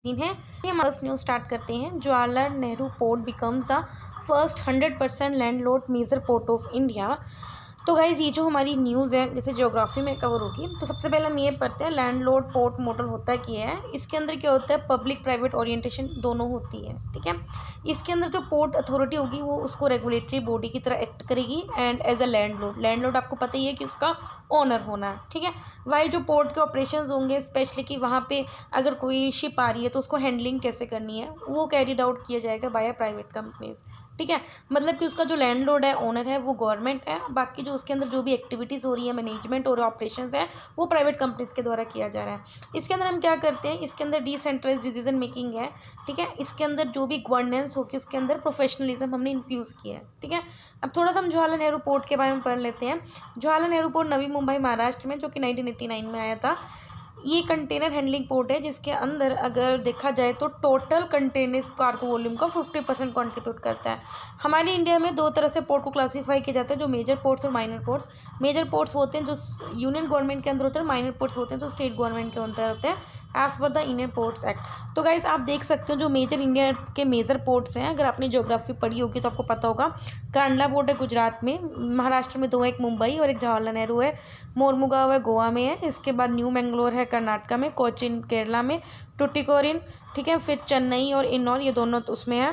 दिन है। ये फर्स्ट न्यूज़ स्टार्ट करते हैं। Jawaharlal Nehru port becomes the first 100% landlord major port of India. तो गाइज़ ये जो हमारी न्यूज़ है जैसे ज्योग्राफी में कवर होगी, तो सबसे पहले हम ये पढ़ते हैं लैंडलॉर्ड पोर्ट मॉडल होता है क्या है। इसके अंदर क्या होता है, पब्लिक प्राइवेट ओरिएंटेशन दोनों होती है, ठीक है। इसके अंदर जो पोर्ट अथॉरिटी होगी वो उसको रेगुलेटरी बॉडी की तरह एक्ट करेगी एंड एज अ लैंडलॉर्ड आपको पता ही है कि उसका ओनर होना है, ठीक है। वाइल जो पोर्ट के ऑपरेशंस होंगे, स्पेशली कि वहाँ पे अगर कोई शिप आ रही है तो उसको हैंडलिंग कैसे करनी है वो कैरिड आउट किया जाएगा बाय प्राइवेट कंपनीज, ठीक है। मतलब कि उसका जो लैंडलॉर्ड है, ओनर है, वो गवर्नमेंट है। बाकी जो उसके अंदर जो भी एक्टिविटीज़ हो रही है, मैनेजमेंट और ऑपरेशंस है, वो प्राइवेट कंपनीज के द्वारा किया जा रहा है। इसके अंदर हम क्या करते हैं, इसके अंदर डिसेंट्रलाइज्ड डिसीजन मेकिंग है, ठीक है। इसके अंदर जो भी गवर्नेंस होगी उसके अंदर प्रोफेशनलिज्म हमने इन्फ्यूज़ किया है, ठीक है। अब थोड़ा सा हम जवाहरलाल नेहरू पोर्ट के बारे में पढ़ लेते हैं। जवाहरलाल नेहरू पोर्ट नवी मुंबई महाराष्ट्र में, जो कि 1989 में आया था। ये कंटेनर हैंडलिंग पोर्ट है जिसके अंदर अगर देखा जाए तो टोटल कंटेनर कार्गो वॉल्यूम का 50% कंट्रीब्यूट करता है। हमारे इंडिया में दो तरह से पोर्ट को क्लासीफाई किया जाता है, जो मेजर पोर्ट्स और माइनर पोर्ट्स। मेजर पोर्ट्स होते हैं जो यूनियन गवर्नमेंट के अंदर होते हैं, माइनर पोर्ट्स होते हैं जो स्टेट गवर्नमेंट के अंदर होते हैं as per the Indian ports act. तो गाइज आप देख सकते हो जो मेजर इंडिया के मेजर पोर्ट्स हैं, अगर आपने ज्योग्राफी पढ़ी होगी तो आपको पता होगा। कांडला पोर्ट है गुजरात में, महाराष्ट्र में दो, एक मुंबई और एक जवाहरलाल नेहरू है। मोरमुगांव है गोवा में है। इसके बाद न्यू मैंगलोर है कर्नाटका में, कोचिन केरला में, टुटिकोरिन, ठीक है। फिर चेन्नई और इन्नौर, ये दोनों तो उसमें है।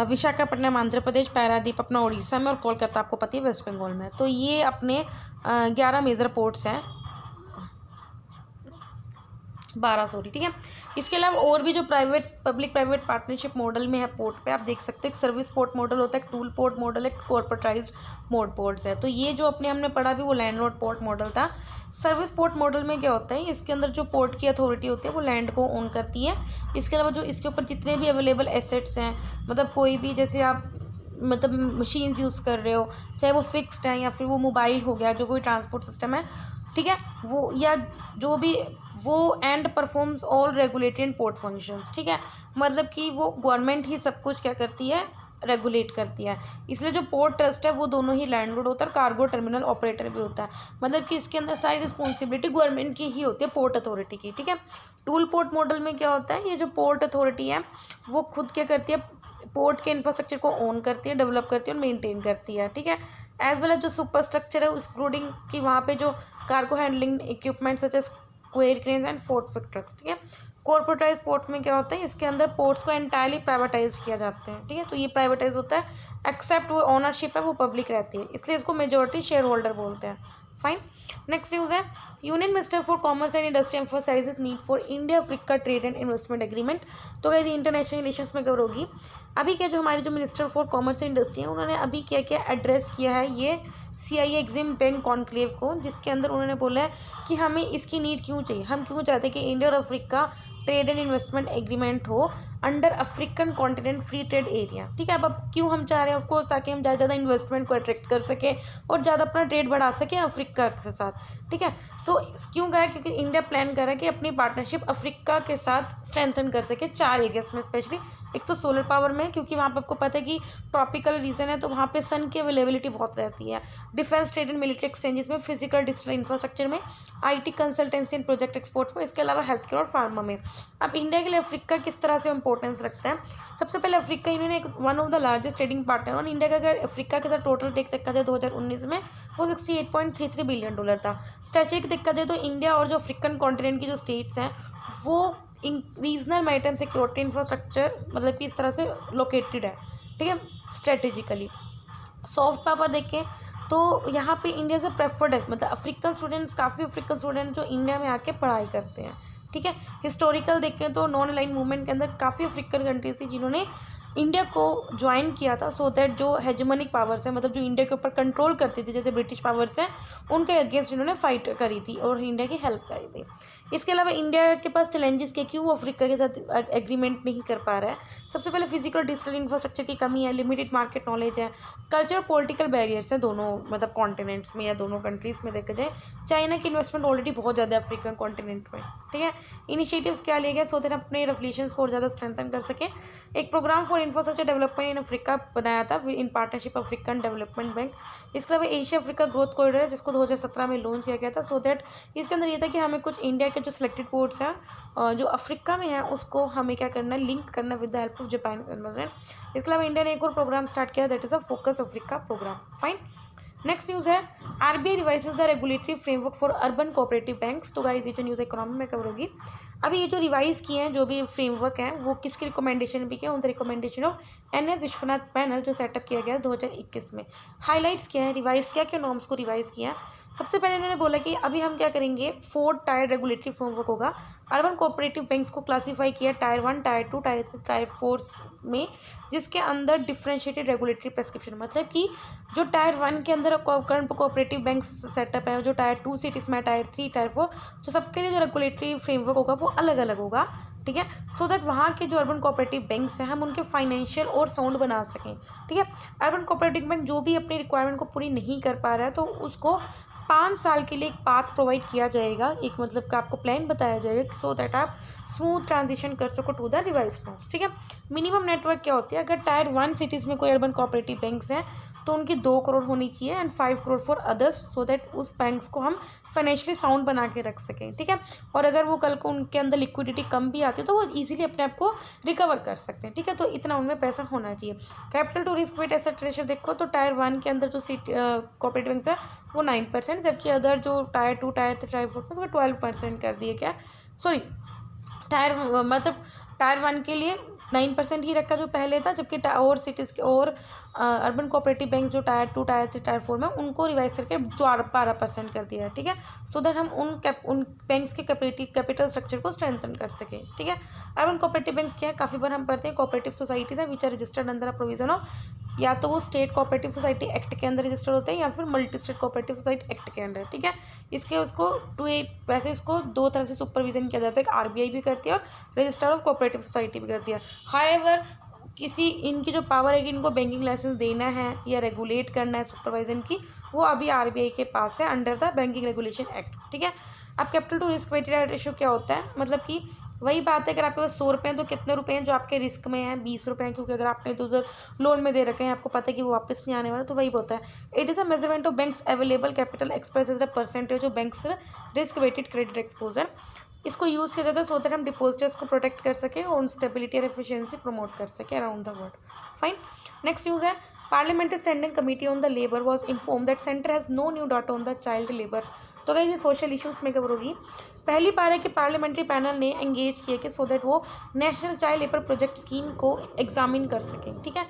विशाखापट्टनम आंध्र प्रदेश, पारादीप अपना उड़ीसा में और कोलकाता आपको पता है वेस्ट बंगाल में। तो ये अपने 11 मेजर पोर्ट्स हैं, 12 सॉरी, ठीक है। इसके अलावा और भी जो पब्लिक प्राइवेट पार्टनरशिप मॉडल में है पोर्ट पे, आप देख सकते हो एक सर्विस पोर्ट मॉडल होता है, एक टूल पोर्ट मॉडल है, कॉर्पोरेटाइज्ड मोड पोर्ट्स है। तो ये जो हमने पढ़ा भी वो लैंडलॉर्ड पोर्ट मॉडल था। सर्विस पोर्ट मॉडल में क्या होता है, इसके अंदर जो पोर्ट की अथॉरिटी होती है वो लैंड को ओन करती है। इसके अलावा जो इसके ऊपर जितने भी अवेलेबल एसेट्स हैं, मतलब कोई भी जैसे आप मतलब मशीन्स यूज़ कर रहे हो, चाहे वो फिक्स्ड है या फिर वो मोबाइल हो गया, जो कोई ट्रांसपोर्ट सिस्टम है, ठीक है, वो या जो भी वो and performs all regulatory and port functions, ठीक है। मतलब कि वो गवर्नमेंट ही सब कुछ क्या करती है, रेगुलेट करती है। इसलिए जो पोर्ट ट्रस्ट है वो दोनों ही लैंडलॉर्ड होता है और कार्गो टर्मिनल ऑपरेटर भी होता है। मतलब कि इसके अंदर सारी रिस्पॉन्सिबिलिटी गवर्नमेंट की ही होती है, पोर्ट अथॉरिटी की, ठीक है। टूल पोर्ट मॉडल में क्या होता है, ये जो पोर्ट अथॉरिटी है वो खुद क्या करती है, पोर्ट के इंफ्रास्ट्रक्चर को ओन करती है, डेवलप करती है और मेंटेन करती है, ठीक है। एज वेल एज जो सुपर स्ट्रक्चर है इंक्लूडिंग कि वहाँ पे जो cargo handling equipment such as quay cranes and fork trucks, ठीक है। कॉर्पोरेटाइज पोर्ट में क्या होता है, इसके अंदर पोर्ट्स को एंटायरली प्राइवेटाइज किया जाते हैं, ठीक है। तो ये प्राइवेटाइज होता है, एक्सेप्ट वो ओनरशिप है वो पब्लिक रहती है, इसलिए इसको मेजोरिटी शेयर होल्डर बोलते हैं। फाइन। नेक्स्ट न्यूज़ है, union minister for commerce and industry emphasises need for India Africa trade and investment agreement. तो क्या इंटरनेशनल रिलेशंस में कवर होगी। अभी क्या जो हमारे जो minister for commerce and industry है, उन्होंने अभी क्या क्या एड्रेस किया है ये CII एग्जिम बैंक कॉन्क्लेव को, जिसके अंदर उन्होंने बोला है कि हमें इसकी नीड क्यों चाहिए, हम क्यों चाहते हैं कि इंडिया और Africa trade and investment agreement हो under African continent free trade area, ठीक है। अब क्यों हम चाह रहे हैं, ऑफकोर्स ताकि हम ज़्यादा ज़्यादा इन्वेस्टमेंट को अट्रैक्ट कर सकें और ज़्यादा अपना ट्रेड बढ़ा सकें अफ्रीका के साथ, ठीक है। तो क्यों कहा है, क्योंकि इंडिया प्लान कर रहा है कि अपनी पार्टनरशिप अफ्रीका के साथ स्ट्रेंथन कर सके 4 एरियाज में स्पेशली। एक तो सोलर पावर में, क्योंकि वहाँ पर आपको पता है कि ट्रॉपिकल रीजन है तो वहाँ पे सन की अवेलेबिलिटी बहुत रहती है। Defence trade and military exchanges में, फिजिकल डिजिटल इंफ्रास्ट्रक्चर में, IT consultancy and project export में, इसके अलावा हेल्थ केयर और फार्मा में। अब इंडिया के लिए अफ्रीका किस तरह से इंपॉर्टेंस रखता है, सबसे पहले अफ्रीका यूनियन एक one of the largest trading partner, और इंडिया का अगर अफ्रीका के साथ टोटल टेक देखा जाए 2019 में वो $68.33 बिलियन था। स्ट्रेटेजिक देखा जाए तो इंडिया और जो अफ्रीकन कॉन्टिनेंट की जो स्टेट्स हैं वो रीजनल मैरिटाइम सिक्योरिटी इंफ्रास्ट्रक्चर मतलब कि इस तरह से लोकेटेड है, ठीक है, स्ट्रेटेजिकली। सॉफ्ट पावर देखें तो यहाँ पे इंडिया से प्रेफर्ड है, मतलब अफ्रीकन स्टूडेंट्स, काफ़ी अफ्रीकन स्टूडेंट जो इंडिया में आके पढ़ाई करते हैं, ठीक है। हिस्टोरिकल देखें तो नॉन अलाइन मूवमेंट के अंदर काफ़ी अफ्रीकन कंट्रीज थी जिन्होंने इंडिया को ज्वाइन किया था, सो दैट जो हेजेमोनिक पावर्स है, मतलब जो इंडिया के ऊपर कंट्रोल करती थी जैसे ब्रिटिश पावर्स हैं, उनके अगेंस्ट इन्होंने फाइट करी थी और इंडिया की हेल्प करी थी। इसके अलावा इंडिया के पास चैलेंजेस के क्यों वो अफ्रीका के साथ एग्रीमेंट नहीं कर पा रहा है, सबसे पहले फिजिकल डिजिटल इंफ्रास्ट्रक्चर की कमी है, लिमिटेड मार्केट नॉलेज है, कल्चर पॉलिटिकल बैरियर्स हैं दोनों मतलब कॉन्टिनेंट्स में या दोनों कंट्रीज़ में देखा जाए। चाइना की इन्वेस्टमेंट ऑलरेडी बहुत ज़्यादा है अफ्रीकन कॉन्टिनेंट में, ठीक है। इनिशिएटिव्स क्या लिए गए सो दैट अपने रिलेशंस को और ज़्यादा स्ट्रेंथन कर सके। एक program for infrastructure development in Africa बनाया था in partnership African development bank. इसके अलावा एशिया अफ्रीका ग्रोथ कॉरिडोर है जिसको 2017 में लॉन्च किया गया था, सो दैट इसके अंदर ये था कि हमें कुछ इंडिया के जो सिलेक्टेड पोर्ट्स हैं जो अफ्रीका में है उसको हमें क्या करना है, लिंक करना with the help of Japan investment. इसके अलावा इंडिया ने एक और प्रोग्राम स्टार्ट किया, that is a focus Africa programme. Fine. Next news है RBI revises the regulatory framework for urban cooperative banks. तो गाइस ये जो न्यूज़ इकोनॉमी में कवर होगी। अभी ये जो रिवाइज किए हैं जो भी फ्रेमवर्क हैं वो किसकी रिकमेंडेशन भी किए, उन the recommendation of NS. Vishwanath panel जो सेटअप किया गया 2021 में। हाईलाइट्स क्या है, रिवाइज क्या क्या नॉर्म्स को रिवाइज किया है। सबसे पहले इन्होंने बोला कि अभी हम क्या करेंगे, 4 टायर रेगुलेटरी फ्रेमवर्क होगा। अर्बन कोऑपरेटिव बैंक्स को क्लासीफाई किया टायर 1, टायर 2, टायर 3, टायर 4 में, जिसके अंदर डिफ्रेंशिएटेड रेगुलेटरी प्रेस्क्रिप्शन, मतलब कि जो टायर 1 के अंदर करंट कोऑपरेटिव बैंक सेटअप है, जो टायर 2 सिटीज़ में, टायर 3, टायर 4, तो सबके लिए जो रेगुलेटरी फ्रेमवर्क होगा वो अलग अलग होगा। ठीक है, सो दैट वहाँ के जो अर्बन कोऑपरेटिव बैंक्स हैं हम उनके फाइनेंशियल और साउंड बना सकें। ठीक है, अर्बन कोऑपरेटिव बैंक जो भी अपनी रिक्वायरमेंट को पूरी नहीं कर पा रहा है तो उसको 5 साल के लिए एक पाथ प्रोवाइड किया जाएगा, एक मतलब का आपको प्लान बताया जाएगा, सो दैट आप स्मूथ ट्रांजिशन कर सको टू द रिवाइज नॉर्म्स। ठीक है, मिनिमम नेटवर्क क्या होती है, अगर टायर 1 सिटीज़ में कोई अर्बन कोऑपरेटिव बैंक्स हैं तो उनकी 2 करोड़ होनी चाहिए and 5 crore for others, so that उस बैंक्स को हम फाइनेंशियली साउंड बना के रख सकें। ठीक है, और अगर वो कल को उनके अंदर लिक्विडिटी कम भी आती है तो वो इजीली अपने आप को रिकवर कर सकते हैं। ठीक है, तो इतना उनमें पैसा होना चाहिए। Capital to risk weight asset ratio देखो तो टायर 1 के अंदर जो कोऑपरेटिव बैंक्स है वो 9%, जबकि अदर जो टायर 2, टायर 3, टायर 4 में तो 12% कर दिए, क्या सॉरी टायर मतलब टायर 1 के लिए 9% ही रखा जो पहले था, जबकि और सिटीज़ के और अर्बन कोऑपरेटिव बैंक जो टायर 2, टायर 3, टायर 4 में उनको रिवाइज करके 12% कर दिया है। ठीक है, सो दैट हम उन बैंक्स के कैपिटल स्ट्रक्चर को स्ट्रेंथन कर सकें। ठीक है, अर्बन कोऑपरेटिव बैंक्स क्या है, काफ़ी बार हम पढ़ते हैं कोऑपरेटिव सोसाइटी था विच आर रजिस्टर्ड अंदर अ प्रोविजन ऑफ, या तो वो स्टेट कोऑपरेटिव सोसाइटी एक्ट के अंदर रजिस्टर्ड होते हैं या फिर multi state cooperative society act के अंदर। ठीक है, इसके उसको वैसे इसको 2 तरह से सुपरविजन किया जाता है, आरबीआई भी करती है और रजिस्टर ऑफ कोऑपरेटिव सोसाइटी भी करती है। हाउएवर किसी इनकी जो पावर है कि इनको बैंकिंग लाइसेंस देना है या रेगुलेट करना है सुपरवाइजन की, वो अभी आरबीआई के पास है under the banking regulation act. ठीक है, अब capital to risk weighted ratio क्या होता है, मतलब कि वही बात है, अगर आपके पास 100 रुपये हैं तो कितने रुपए हैं जो आपके रिस्क में हैं, 20 रुपये हैं, क्योंकि अगर आपने तो उधर लोन में दे रखे हैं, आपको पता है कि वो वापस नहीं आने वाला, तो वही होता है। It is a measurement of banks available capital express as a percentage of banks risk weighted credit exposure. इसको यूज़ किया जाता है सो दैट हम डिपोजिटर्स को प्रोटेक्ट कर सकें और स्टेबिलिटी और एफिशिएंसी प्रमोट कर सकें around the world. Fine. Next news है parliamentary standing committee on the labour was inform that centre has no new data on the child labour. तो गाइस ये सोशल इश्यूज़ में कवर होगी। पहली बार है कि पार्लियामेंट्री पैनल ने एंगेज किया कि सो दैट वो national child labour project scheme को एग्जामिन कर सकें। ठीक है,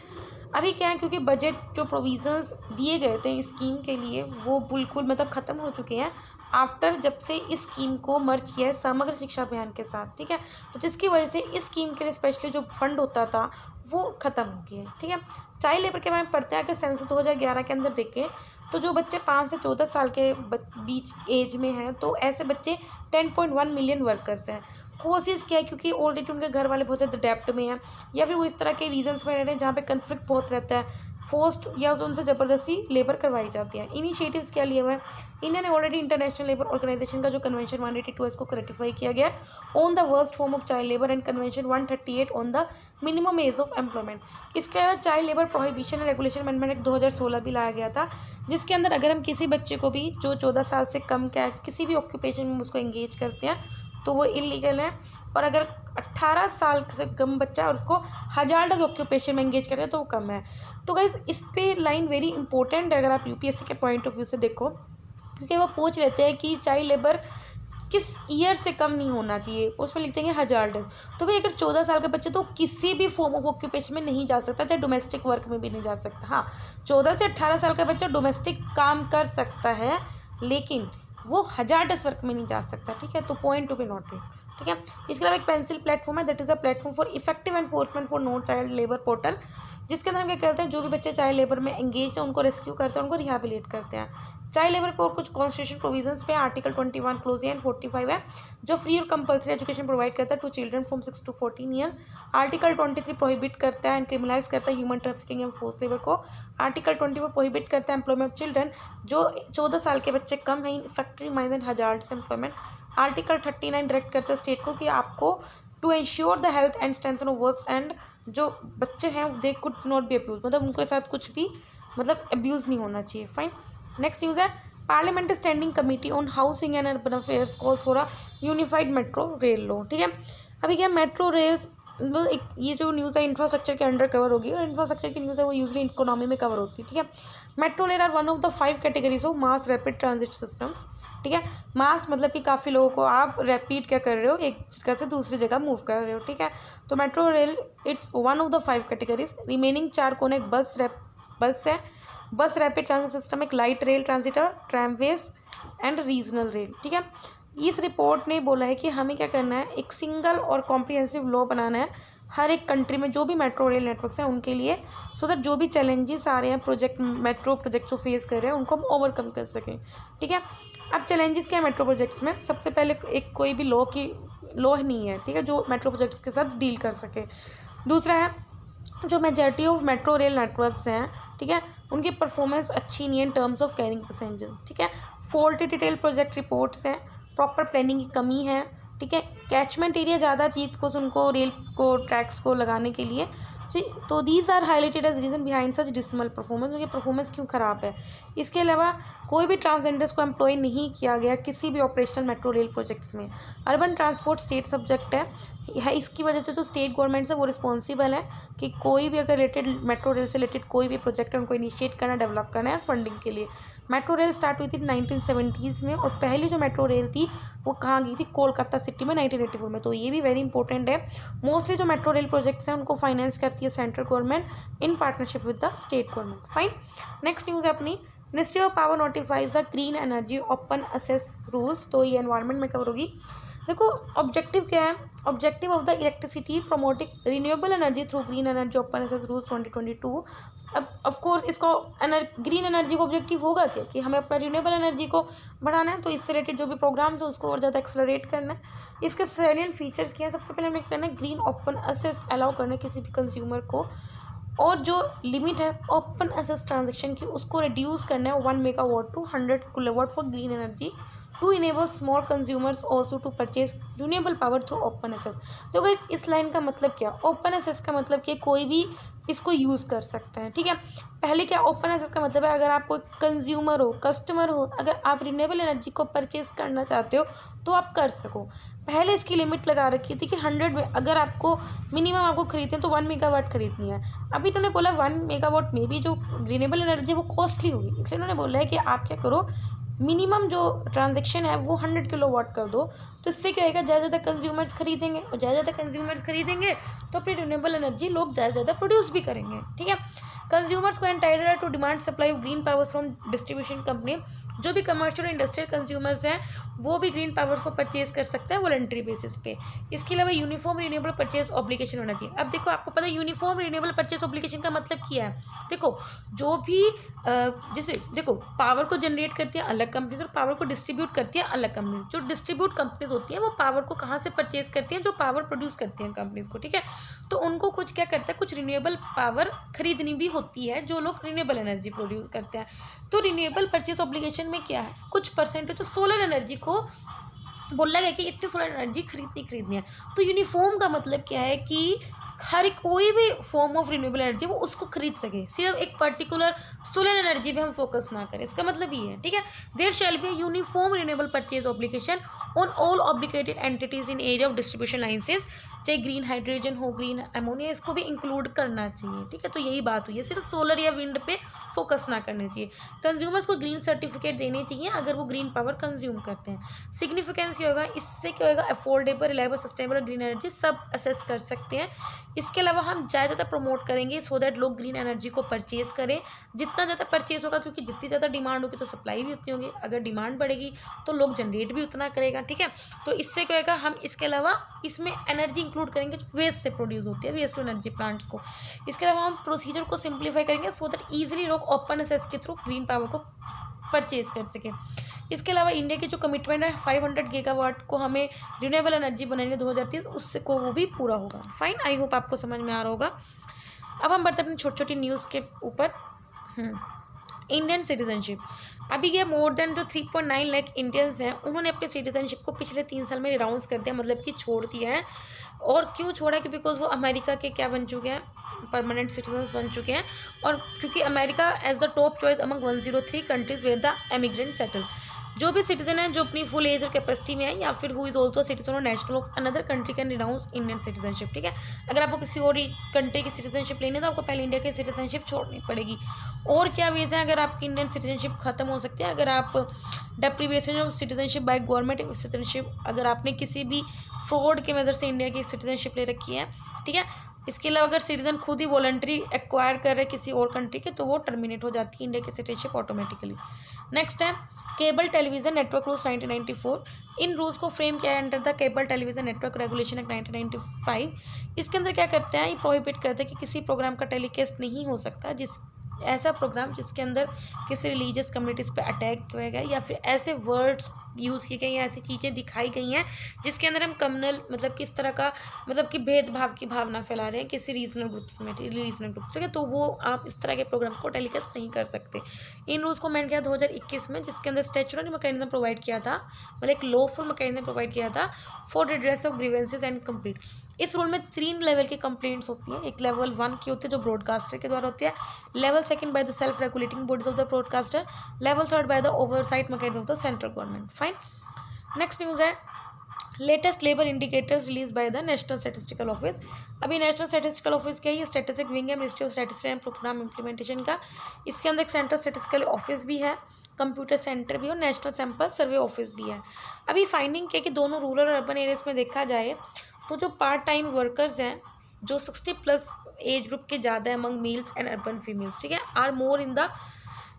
अभी क्या है, क्योंकि बजट जो प्रोविजंस दिए गए थे इस स्कीम के लिए वो बिल्कुल मतलब ख़त्म हो चुके हैं आफ्टर जब से इस स्कीम को मर्ज किया है समग्र शिक्षा अभियान के साथ। ठीक है, तो जिसकी वजह से इस स्कीम के लिए स्पेशली जो फंड होता था वो ख़त्म हो गया है। ठीक है, चाइल्ड लेबर के बारे में पढ़ते हैं, अगर सेंसस 2011 के अंदर देखें तो जो बच्चे 5 से 14 साल के बीच एज में हैं तो ऐसे बच्चे 10.1 मिलियन वर्कर्स हैं। कोशिश क्या है, क्योंकि ऑलरेडी उनके घर वाले बहुत ज़्यादा डेप्ट में हैं या फिर वो इस तरह के रीजंस में रह रहे हैं जहाँ पे कन्फ्लिक्ट बहुत रहता है, फोर्स्ड या उनसे ज़बरदस्ती लेबर करवाई जाती है। इनिशिएटिव्स क्या लिए हुए हैं, इंडिया ने ऑलरेडी इंटरनेशनल लेबर ऑर्गेनाइजेशन का जो कन्वेंशन 182 इसको रेटिफाई किया गया है on the worst form of child labour and convention 138 on the minimum age of employment. इसके अलावा child labour prohibition and regulation amendment act 2016 भी लाया गया था, जिसके अंदर अगर हम किसी बच्चे को भी जो 14 साल से कम का किसी भी ऑक्यूपेशन में उसको एंगेज करते हैं तो वो इलीगल है, और अगर 18 साल से कम बच्चा और उसको हजार्डस ऑक्यूपेशन में एंगेज करते हैं तो वो कम है। तो गाइस इस पे लाइन वेरी इंपॉर्टेंट है अगर आप यूपीएससी के पॉइंट ऑफ व्यू से देखो, क्योंकि वो पूछ लेते हैं कि चाइल्ड लेबर किस ईयर से कम नहीं होना चाहिए, उसमें लिखते हैं हजार्डस। तो भाई अगर 14 साल का बच्चा तो किसी भी फॉर्म ऑफ ऑक्यूपेशन में नहीं जा सकता, चाहे डोमेस्टिक वर्क में भी नहीं जा सकता। हाँ, 14 से 18 साल का बच्चा डोमेस्टिक काम कर सकता है लेकिन वो हजार्डस वर्क में नहीं जा सकता। ठीक है, तो पॉइंट टू बी नोटेड। ठीक है, इसके अलावा एक पेंसिल प्लेटफॉर्म है, that is a platform for effective enforcement for no child labour portal, जिसके अंदर हम क्या करते हैं, जो भी बच्चे चाइल्ड लेबर में एंगेज हैं उनको रेस्क्यू करते हैं, उनको रिहेबिलिट करते हैं। चाइल्ड लेबर पर कुछ कॉन्स्टिट्यूशन प्रोविजंस पे आर्टिकल 21 क्लोज एंड 45 है जो फ्री और कंपल्सरी एजुकेशन प्रोवाइड करता है to children from 6 to 14 year. Article 23 prohibit करता है एंड क्रिमिनलाइज करता है human trafficking and force labour को। आर्टिकल 24 प्रोहिबिट करता है एम्प्लॉयमेंट ऑफ चिल्ड्रन जो 14 साल के बच्चे कम हैं factory mines and hazards employment. Article 39 direct करता है स्टेट को कि आपको to ensure the health and strength of works and जो बच्चे हैं they could not be abuse, मतलब उनके साथ कुछ भी मतलब अब्यूज़ नहीं होना चाहिए। फाइन। नेक्स्ट न्यूज़ है parliament standing committee on housing and urban affairs calls for a unified metro rail law. ठीक है, अभी क्या मेट्रो रेल्स एक ये जो न्यूज़ है इंफ्रास्ट्रक्चर के अंडर कवर होगी, और इंफ्रास्ट्रक्चर की न्यूज़ है वो यूजली इकोनॉमी में कवर होती है। ठीक है, metro rail are one of the 5 categories of mass rapid transit systems. ठीक है, मास मतलब कि काफ़ी लोगों को आप रैपिड क्या कर रहे हो, एक जगह से दूसरी जगह मूव कर रहे हो। ठीक है, तो metro rail it's one of the 5 categories. Remaining 4 कौन है? बस है, बस रैपिड ट्रांजिट सिस्टम, एक light rail transit, tramways and regional rail. ठीक है, इस रिपोर्ट ने बोला है कि हमें क्या करना है, एक सिंगल और कॉम्प्रिहेंसिव लॉ बनाना है हर एक कंट्री में जो भी मेट्रो रेल नेटवर्क्स हैं उनके लिए, सो दैट जो भी चैलेंजेस आ रहे हैं मेट्रो प्रोजेक्ट जो फेस कर रहे हैं उनको हम ओवरकम कर सकें। ठीक है, अब चैलेंजेस क्या है मेट्रो प्रोजेक्ट्स में? सबसे पहले एक कोई भी लॉ नहीं है, ठीक है, जो मेट्रो प्रोजेक्ट्स के साथ डील कर सके। दूसरा है जो majority of metro rail networks हैं, ठीक है, उनकी परफॉर्मेंस अच्छी नहीं है in terms of carrying passenger. ठीक है, फॉल्टी डिटेल प्रोजेक्ट रिपोर्ट्स हैं, प्रॉपर प्लानिंग की कमी है। ठीक है, कैचमेंट एरिया ज़्यादा चाहिए बिकॉज उनको रेल को ट्रैक्स को लगाने के लिए जी। तो these are highlighted as reason behind such dismal performance. उनकी परफॉर्मेंस क्यों ख़राब है? इसके अलावा कोई भी ट्रांसजेंडर्स को एम्प्लॉय नहीं किया गया किसी भी ऑपरेशनल मेट्रो रेल प्रोजेक्ट्स में। अर्बन ट्रांसपोर्ट स्टेट सब्जेक्ट है, इसकी वजह से जो स्टेट गवर्नमेंट्स है वो रिस्पॉन्सिबल है कि कोई भी अगर रिलेटेड मेट्रो रेल से रिलेटेड कोई भी प्रोजेक्ट है उनको इनिशिएट करना, डेवलप करना है फंडिंग के लिए। मेट्रो रेल स्टार्ट हुई थी 1970s में, और पहली जो मेट्रो रेल थी वो कहाँ गई थी? कोलकाता सिटी में 1984 में। तो ये भी वेरी इंपॉर्टेंट है। मोस्टली जो मेट्रो रेल प्रोजेक्ट्स हैं उनको फाइनेंस करती है central government in partnership with the state government. Fine, next news है अपनी, ministry of power notifies the green energy open access rules. तो ये एनवायरनमेंट में कवर होगी। देखो ऑब्जेक्टिव क्या है? Objective of the electricity promoting renewable energy through green energy open access rules 2022। अब ऑफकोर्स इसको ग्रीन एनर्जी का ऑब्जेक्टिव होगा क्या कि हमें अपना रिन्यूएबल एनर्जी को बढ़ाना है, तो इससे रिलेटेड जो भी प्रोग्राम्स है उसको और ज़्यादा एक्सलरेट करना है। इसके सैलिएंट फीचर्स क्या हैं? सबसे पहले हमें करना है ग्रीन ओपन एक्सेस अलाउ करना है किसी भी कंज्यूमर को, और जो लिमिट है ओपन एक्सेस ट्रांजेक्शन की उसको रिड्यूस करना है 1 megawatt to 100 kilowatt for green energy to enable small consumers also to purchase renewable power through open access. तो गाइस इस लाइन का मतलब क्या? ओपन एक्सेस का मतलब कि कोई भी इसको यूज़ कर सकता है। ठीक है, पहले क्या ओपन एक्सेस का मतलब है अगर आप कोई कंज्यूमर हो, कस्टमर हो, अगर आप रिन्यूएबल एनर्जी को परचेज करना चाहते हो तो आप कर सको। पहले इसकी लिमिट लगा रखी थी कि 100 में अगर आपको मिनिमम आपको खरीदनी है तो 1 मेगावाट खरीदनी है। अभी इन्होंने बोला 1 मेगावाट में भी जो रिन्यूएबल एनर्जी वो कॉस्टली होगी, इसलिए उन्होंने बोला है कि आप क्या करो, मिनिमम जो ट्रांजेक्शन है वो 100 किलोवाट कर दो। तो इससे क्या होगा, ज़्यादा ज़्यादा कंज्यूमर्स खरीदेंगे, और ज़्यादा ज़्यादा कंज्यूमर्स खरीदेंगे तो फिर रिन्यूएबल एनर्जी लोग ज़्यादा ज़्यादा प्रोड्यूस भी करेंगे। ठीक है, कंज्यूमर्स को entitled to demand supply of green powers from distribution company. जो भी कमर्शियल इंडस्ट्रियल कंज्यूमर्स हैं वो भी ग्रीन पावर्स को परचेज कर सकते हैं वॉलंटरी बेसिस पे। इसके अलावा यूनिफॉर्म रिन्यूएबल परचेज ऑब्लिगेशन होना चाहिए। अब देखो आपको पता है यूनिफॉर्म रिन्यूएबल परचेज ऑब्लिगेशन का मतलब क्या है? देखो जो भी जैसे देखो पावर को जनरेट करती है अलग कंपनीज और पावर को डिस्ट्रीब्यूट करती है अलग कंपनीज। जो डिस्ट्रीब्यूट कंपनीज होती हैं वो पावर को कहाँ से परचेज करती हैं? जो पावर प्रोड्यूस करती हैं कंपनीज को। ठीक है, तो उनको कुछ क्या करता है, कुछ रिन्यूएबल पावर खरीदनी भी होती है जो लोग रिन्यूएबल एनर्जी प्रोड्यूस करते हैं। तो रिन्यूएबल परचेज ऑब्लिगेशन में क्या है, कुछ परसेंटेज जो सोलर एनर्जी को बोला गया कि इतनी सोलर एनर्जी खरीदनी है। तो यूनिफॉर्म का मतलब क्या है कि हर कोई भी फॉर्म ऑफ रिन्यूएबल एनर्जी वो उसको खरीद सके, सिर्फ एक पर्टिकुलर सोलर एनर्जी पे हम फोकस ना करें, इसका मतलब ये है। ठीक है, there shall be uniform renewable purchase obligation on all obligated entities in area of distribution license, चाहे ग्रीन हाइड्रोजन हो, ग्रीन अमोनिया, इसको भी इंक्लूड करना चाहिए। ठीक है, तो यही बात हुई है, सिर्फ सोलर या विंड पे फोकस ना करना चाहिए। कंज्यूमर्स को ग्रीन सर्टिफिकेट देने चाहिए अगर वो ग्रीन पावर कंज्यूम करते हैं। सिग्निफिकेंस क्या होगा, इससे क्या होगा, affordable, reliable, sustainable green energy सब असेस कर सकते हैं। इसके अलावा हम ज़्यादा प्रमोट करेंगे सो दैट लोग ग्रीन एनर्जी को परचेज करें। जितना ज़्यादा परचेज होगा, क्योंकि जितनी ज़्यादा डिमांड होगी तो सप्लाई भी उतनी होगी, अगर डिमांड बढ़ेगी तो लोग जनरेट भी उतना करेगा। ठीक है, तो इससे क्या होगा, हम इसके अलावा इसमें एनर्जी इंक्लूड करेंगे जो वेस्ट से प्रोड्यूस होती है, वेस्ट टू एनर्जी प्लांट्स को। इसके अलावा हम प्रोसीजर को सिंप्लीफाई करेंगे सो दैट ईजिली लोग ओपन एक्सेस के थ्रू ग्रीन पावर को परचेज कर सकें। इसके अलावा इंडिया की जो कमिटमेंट है 500 गीगावाट को हमें रिन्यूएबल एनर्जी बनाने 2030, उससे को वो भी पूरा होगा। फाइन, आई होप आपको समझ में आ रहा होगा। अब हम बढ़ते हैं अपनी छोटी छोटी न्यूज़ के ऊपर। इंडियन सिटीजनशिप, अभी ये मोर देन जो 3.9 लाख इंडियंस हैं उन्होंने अपनी सिटीजनशिप को पिछले 3 साल में रिनाउंस कर दिया, मतलब कि छोड़ दिया है। और क्यों छोड़ा कि बिकॉज वो अमेरिका के क्या बन चुके हैं, परमानेंट सिटीजन्स बन चुके हैं, और क्योंकि America as the top choice among 103 countries where the emigrant settle. जो भी सिटीजन है जो अपनी फुल एज और कैपेसिटी में है या फिर हु इज़ ऑल्सो सिटीजन और national of another country can renounce Indian citizenship. ठीक है, अगर आपको किसी और कंट्री की सिटीजनशिप लेनी है तो आपको पहले इंडिया की सिटीजनशिप छोड़नी पड़ेगी। और क्या वेज है अगर आपकी इंडियन सिटीजनशिप खत्म हो सकती है? अगर आप deprivation of citizenship by government citizenship, अगर आपने किसी भी फ्रॉड के मेजर से इंडिया की सिटीजनशिप ले रखी है, ठीक है। इसके अलावा अगर सिटीजन खुद ही वॉलंटरी एक्वायर कर रहे किसी और कंट्री के, तो वो टर्मिनेट हो जाती है इंडिया की सिटीजनशिप ऑटोमेटिकली। नेक्स्ट है केबल टेलीविजन नेटवर्क रूल्स 1994। इन रूल्स को फ्रेम किया है under the cable television network regulation act 1995। इसके अंदर क्या करते हैं, ये प्रोहिबिट करते हैं कि किसी प्रोग्राम का टेलीकास्ट नहीं हो सकता जिस ऐसा प्रोग्राम जिसके अंदर किसी रिलीजियस कम्युनिटीज़ पे अटैक किया गया या फिर ऐसे वर्ड्स यूज़ किए गए या ऐसी चीज़ें दिखाई गई हैं जिसके अंदर हम कम्युनल मतलब किस तरह का मतलब कि भेदभाव की भावना फैला रहे हैं किसी रीजनल ग्रुप्स में, रीजनल ग्रुप्स, ठीक है। तो वो आप इस तरह के प्रोग्राम को टेलीकास्ट नहीं कर सकते। इन रूल्स को मैंने किया 2021 में, जिसके अंदर स्टैच्यूटरी मैकेनिज्म प्रोवाइड किया था, मतलब एक लॉफुल मैकेनिज्म प्रोवाइड किया था for redress of grievances and complete. इस रूल में 3 लेवल की कंप्लेंट्स होती हैं। एक लेवल 1 की होती है जो ब्रॉडकास्टर के द्वारा होती है, level 2 by the self regulating bodies of the broadcaster, level 3 by the oversight mechanism of the central government. Fine. Next news है latest labour indicators release by the national statistical office. अभी national statistical office क्या है, ये statistic wing है ministry of statistics and programme implementation का। इसके अंदर एक सेंट्रल स्टैटिस्टिकल ऑफिस भी है, कंप्यूटर सेंटर भी और नेशनल सैंपल सर्वे ऑफिस भी है। अभी फाइंडिंग क्या कि दोनों रूरल और अर्बन एरियाज में देखा जाए तो जो पार्ट टाइम वर्कर्स हैं जो 60+ एज ग्रुप के ज़्यादा है among males and urban females, ठीक है, are more in the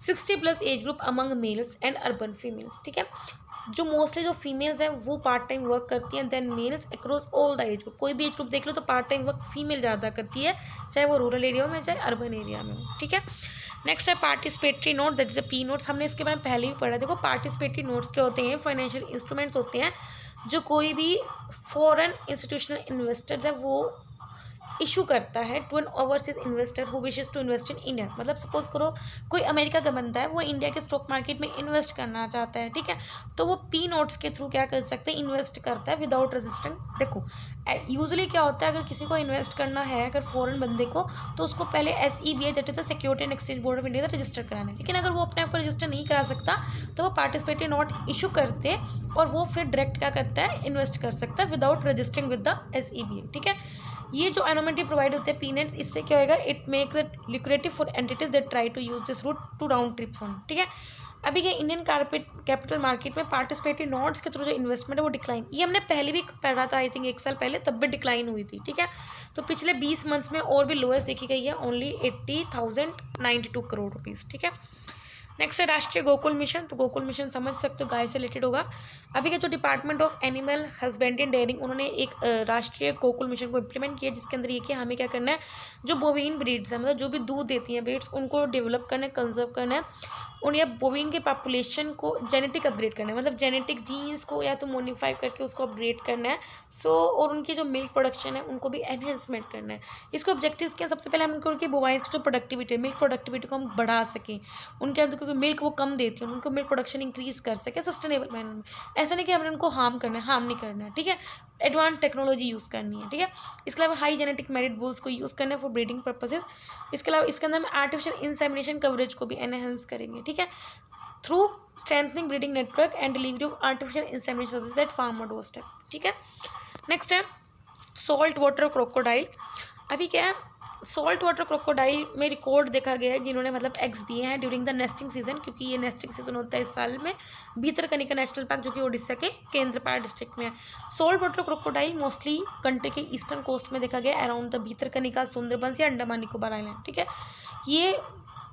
60+ age group among males and urban females, ठीक है। जो मोस्टली जो फीमेल्स हैं वो पार्ट टाइम वर्क करती हैं than males across all the age group. कोई भी एज ग्रुप देख लो तो पार्ट टाइम वर्क फीमेल ज़्यादा करती है, चाहे वो रूरल एरिया में चाहे अर्बन एरिया में हो, ठीक है। नेक्स्ट है participatory note, that is a P notes. हमने इसके बारे में पहले भी पढ़ा। देखो पार्टिसिपेटरी नोट्स क्या होते हैं, फाइनेंशियल इंस्ट्रूमेंट्स होते हैं जो कोई भी फॉरेन इंस्टीट्यूशनल इन्वेस्टर्स है वो इशू करता है to an overseas investor who wishes to invest in India. मतलब सपोज करो कोई अमेरिका का बंदा है वो इंडिया के स्टॉक मार्केट में इन्वेस्ट करना चाहता है, ठीक है, तो वो पी नोट्स के थ्रू क्या कर सकते हैं, इन्वेस्ट करता है विदाउट रजिस्टरिंग। देखो यूजुअली क्या होता है अगर किसी को इन्वेस्ट करना है अगर फॉरेन बंदे को, तो उसको पहले SEBI that is the security and exchange board of India register कराना है। लेकिन अगर वो अपने आप को रजिस्टर नहीं करा सकता तो वो पार्टिसिपेटरी नोट इशू करते और वो फिर डायरेक्ट क्या करता है, इन्वेस्ट कर सकता है without registering with the SEBI, ठीक है। ये जो एनोमेंटी प्रोवाइड होते हैं पीनेट्स, इससे क्या होगा, it makes it lucrative for entities that try to use this route to round trip fund, ठीक है। अभी क्या इंडियन कैपिटल मार्केट में पार्टिसिपेटरी नोट्स के थ्रू जो इन्वेस्टमेंट है वो डिक्लाइन, ये हमने पहले भी पढ़ा था आई थिंक 1 साल पहले, तब भी डिक्लाइन हुई थी, ठीक है। तो पिछले 20 मंथ्स में और भी लोएस्ट देखी गई है, ओनली 80,092 करोड़ रुपीज़, ठीक है। नेक्स्ट है राष्ट्रीय गोकुल मिशन। तो गोकुल मिशन समझ सकते हो गाय से रिलेटेड होगा। अभी के जो department of animal husbandry and dairying उन्होंने एक राष्ट्रीय गोकुल मिशन को इम्प्लीमेंट किया, जिसके अंदर ये कि हमें क्या करना है, जो बोवीन ब्रीड्स हैं मतलब जो भी दूध देती हैं ब्रीड्स उनको डेवलप करना है, कंजर्व करना है, उन या बोवीन के पॉपुलेशन को जेनेटिक अपग्रेड करना है, मतलब जेनेटिक जीन्स को या तो मोडिफाई करके उसको अपग्रेड करना है। और उनकी जो मिल्क प्रोडक्शन है उनको भी एनहेंसमेंट करना है। इसको ऑब्जेक्टिव्स क्या, सबसे पहले हम उनको उनकी बोवाइंस की जो प्रोडक्टिविटी है मिल्क प्रोडक्टिविटी को हम बढ़ा सकें, उनके अंदर क्योंकि मिल्क वो कम देती है उनको मिल्क प्रोडक्शन इंक्रीज कर सके सस्टेनेबल मैनर में। ऐसा नहीं कि हमने उनको हार्म करना है, हार्म नहीं करना है, ठीक है। एडवांस टेक्नोलॉजी यूज़ करनी है, ठीक है। इसके अलावा हाई जेनेटिक मेरिट बुल्स को यूज़ करना है फॉर ब्रीडिंग पर्पसेस। इसके अलावा इसके अंदर हम आर्टिफिशियल इंसेमिनेशन कवरेज को भी एनहेंस करेंगे, ठीक है, through strengthening breeding network and delivery of artificial insemination services at farmer door step, ठीक है। नेक्स्ट है सॉल्ट वाटर क्रोकोडाइल। अभी क्या है, सॉल्ट वाटर क्रोकोडाइल में रिकॉर्ड देखा गया है जिन्होंने मतलब एग्स दिए हैं ड्यूरिंग द नेस्टिंग सीजन, क्योंकि ये नेस्टिंग सीजन होता है इस साल में भीतरकनिका नेशनल पार्क जो कि उड़ीसा के केंद्रपाड़ा डिस्ट्रिक्ट में है। Salt water crocodile mostly country के ईस्टर्न कोस्ट में देखा गया अराउंड द भीतरकनिका, सुंदरबंस या अंडमान निकोबार आइलैंड, ठीक है। ये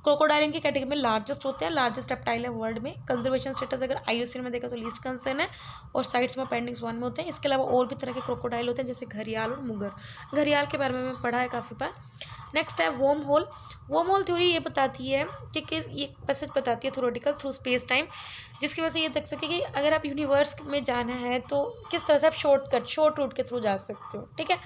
क्रोकोडाइल की कैटेगरी में लार्जेस्ट होते हैं, लार्जेस्ट रेप्टाइल है वर्ल्ड में। कंजर्वेशन स्टेटस अगर IUCN में देखा तो लीस्ट कंसर्न है और साइट्स में अपेंडिक्स 1 में होते हैं। इसके अलावा और भी तरह के क्रोकोडाइल होते हैं जैसे घरियाल और मुगर। घरियाल के बारे में मैं पढ़ा है काफ़ी बार। नेक्स्ट है worm hole. Worm hole theory ये बताती है कि ये पैसेज बताती है थ्योरेटिकल थ्रू स्पेस टाइम, जिसकी वजह से ये देख सके कि अगर आप यूनिवर्स में जाना है तो किस तरह से आप शॉर्ट रूट के थ्रू जा सकते हो, ठीक है।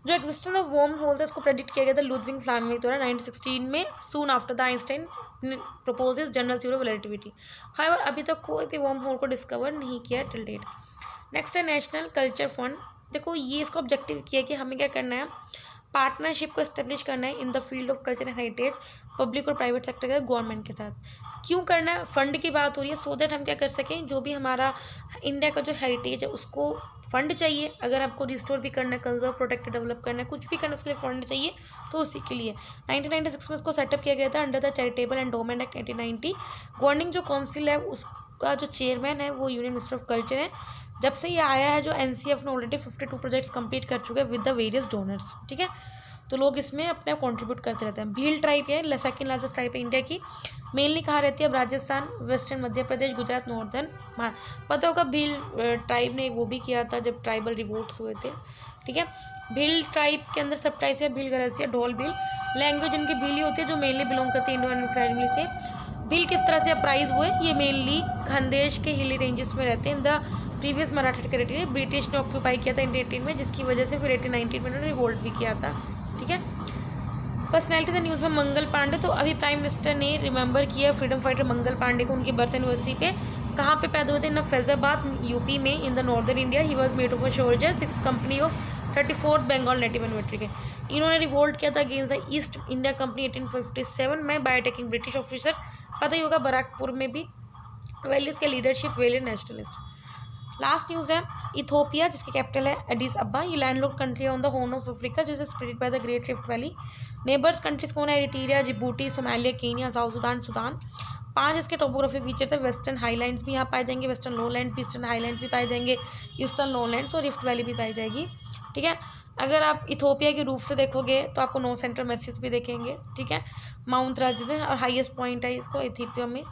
जो एग्जिस्टेंस ऑफ वर्म होल था इसको प्रेडिक्ट किया गया था लुडविग फ्लामिंग द्वारा 1916 में, soon after the Einstein proposes general theory of relativity. However अभी तक कोई भी वर्म होल को डिस्कवर नहीं किया टिल डेट। नेक्स्ट है नेशनल कल्चर फंड। देखो ये इसका ऑब्जेक्टिव किया है कि हमें क्या करना है, पार्टनरशिप को इस्टेब्लिश करना है in the field of culture and heritage, public और प्राइवेट सेक्टर के गवर्नमेंट के साथ। क्यों करना है? फंड की बात हो रही है, सो दैट हम क्या कर सकें, जो भी हमारा इंडिया का जो हेरिटेज है उसको फंड चाहिए। अगर आपको रिस्टोर भी करना है, कंजर्व, प्रोटेक्ट, डेवलप करना है, कुछ भी करना है, उसके लिए फंड चाहिए। तो उसी के लिए 1996 में इसको सेटअप किया गया था under the charitable endowment act 1990। Governing जो काउंसिल है उसका जो चेयरमैन है वो यूनियन मिनिस्टर ऑफ कल्चर है। जब से ये आया है, जो एनसीएफ ने ऑलरेडी 52 प्रोजेक्ट्स कंप्लीट कर चुके हैं विद द वेरियस डोनर्स। ठीक है, तो लोग इसमें अपने कंट्रीब्यूट करते रहते हैं। भील ट्राइब है सेकंड लार्जेस्ट ट्राइब है इंडिया की। मेनली कहाँ रहती है? अब राजस्थान, वेस्टर्न मध्य प्रदेश, गुजरात, नॉर्दर्न। पता होगा भील ट्राइब ने वो भी किया था जब ट्राइबल रिवोल्ट्स हुए थे। ठीक है, भील ट्राइब के अंदर सब ट्राइब्स है, भील, गरसिया, ढोल भील। लैंग्वेज इनकी भीली होती है, जो मेनली बिलोंग करती है इंडो फैमिली से। भील किस तरह से अपराइज हुए? ये मेनली खानदेश के हिली रेंजेस में रहते हैं। In the previous Maratha territory British ने ऑक्यूपाई किया था 1818 में, जिसकी वजह से फिर 1819 में उन्होंने रिवोल्ट भी किया था। ठीक है, पर्सनैलिटीज न्यूज़ में मंगल पांडे, तो अभी प्राइम मिनिस्टर ने रिमेंबर किया फ्रीडम फाइटर मंगल पांडे को उनकी बर्थ एनिवर्सरी पे। कहाँ पे पैदा हुए थे? इन फैजाबाद, यूपी में, in the northern India. He was made of a soldier, 6th company of 34th Bengal native infantry के। इन्होंने रिवोल्ट किया था against the East India Company 1857 में बाय अटैकिंग ब्रिटिश ऑफिसर। पता ही होगा बराकपुर में भी। वैल्यूज़ के लीडरशिप, वेलियर नेशनलिस्ट। लास्ट न्यूज़ है इथोपिया, जिसकी कैपिटल है एडिस अब्बा। ये landlocked country on the horn of Africa, जो is spread by the great rift valley. Neighbours countries कौन है? Eritrea, Djibouti, Somalia, Kenya, South Sudan, Sudan. 5 इसके topography feature थे। Western highlands भी यहाँ पाए जाएंगे, वेस्टर्न लोलैंड भी, ईस्टर्न हाईलैंड्स भी पाए जाएंगे, ईस्टर्न लोलैंड्स और रिफ्ट वैली भी पाई जाएगी। ठीक है, अगर आप इथोपिया के रूप से देखोगे तो आपको नॉर्थ सेंट्रल मैसेज भी देखेंगे। ठीक है, माउंट राजिद है और हाईएस्ट पॉइंट है इसको इथियोपिया में।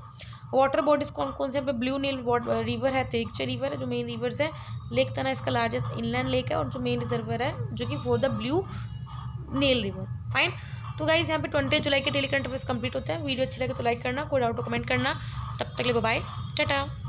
वाटर बॉडीज कौन कौन से? पे ब्लू नील रिवर है, तेगचे रिवर है जो मेन रिवर्स है। लेक तना इसका लार्जेस्ट इनलैंड लेक है और जो मेन रिजर्वर है जो कि for the blue Nile river. Fine. तो गाइस यहाँ पे 20 जुलाई के डेली करंट अफेयर्स कंप्लीट होता है। वीडियो अच्छी लगे तो लाइक करना, कोई डाउट हो कमेंट करना। तब तक के लिए बाय बाय, टाटा।